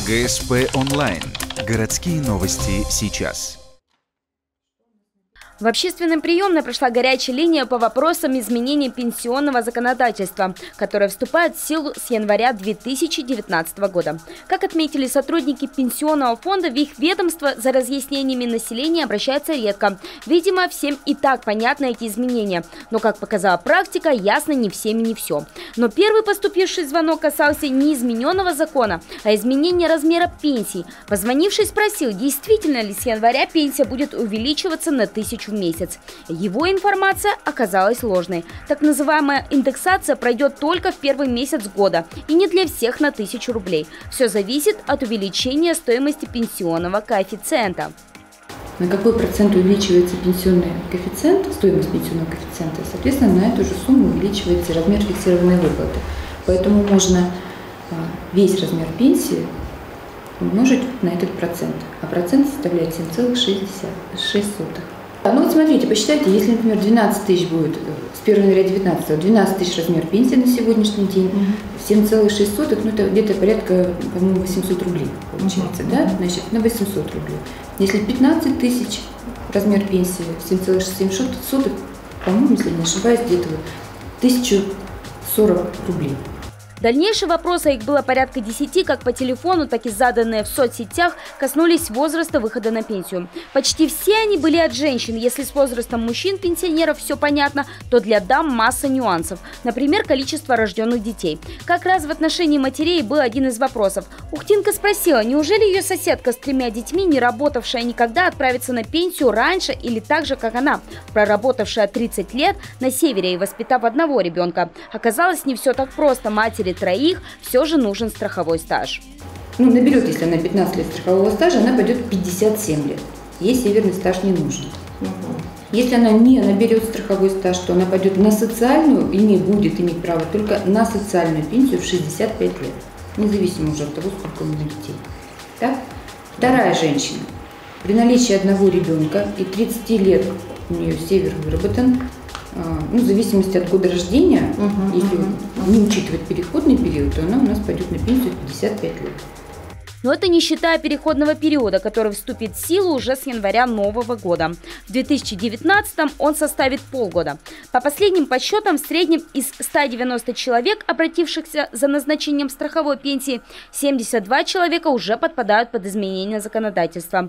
ГСП онлайн. Городские новости сейчас. В общественном приемной прошла горячая линия по вопросам изменения пенсионного законодательства, которое вступает в силу с января 2019 года. Как отметили сотрудники пенсионного фонда, в их ведомство за разъяснениями населения обращаются редко. Видимо, всем и так понятны эти изменения. Но, как показала практика, ясно не всем и не все. Но первый поступивший звонок касался не измененного закона, а изменения размера пенсий. Позвонивший спросил, действительно ли с января пенсия будет увеличиваться на 1000 в месяц. Его информация оказалась ложной. Так называемая индексация пройдет только в первый месяц года и не для всех на 1000 рублей. Все зависит от увеличения стоимости пенсионного коэффициента. На какой процент увеличивается пенсионный коэффициент, стоимость пенсионного коэффициента, соответственно, на эту же сумму увеличивается размер фиксированной выплаты. Поэтому можно весь размер пенсии умножить на этот процент, а процент составляет 7,6. Ну вот смотрите, посчитайте, если, например, 12 тысяч будет с 1 января 2019, 12 тысяч размер пенсии на сегодняшний день, 7,6, ну это где-то порядка, по-моему, 800 рублей получается, да? Значит, на 800 рублей. Если 15 тысяч размер пенсии, 7,7, по-моему, если не ошибаюсь, где-то 1040 рублей. Дальнейшие вопросы, их было порядка 10, как по телефону, так и заданные в соцсетях, коснулись возраста выхода на пенсию. Почти все они были от женщин. Если с возрастом мужчин-пенсионеров все понятно, то для дам масса нюансов. Например, количество рожденных детей. Как раз в отношении матерей был один из вопросов. Ухтинка спросила, неужели ее соседка с 3 детьми, не работавшая никогда, отправится на пенсию раньше или так же, как она, проработавшая 30 лет на севере и воспитав одного ребенка. Оказалось, не все так просто. Матери троих все же нужен страховой стаж. Ну, наберет, если она 15 лет страхового стажа, она пойдет 57 лет. Ей северный стаж не нужен. Если она не наберет страховой стаж, то она пойдет на социальную и не будет иметь права только на социальную пенсию в 65 лет. Независимо уже от того, сколько у нее детей. Так? Вторая женщина. При наличии одного ребенка и 30 лет у нее север выработан, ну, в зависимости от года рождения, если не учитывать переходный период, то она у нас пойдет на пенсию в 55 лет. Но это не считая переходного периода, который вступит в силу уже с января нового года. В 2019 он составит полгода. По последним подсчетам, в среднем из 190 человек, обратившихся за назначением страховой пенсии, 72 человека уже подпадают под изменение законодательства.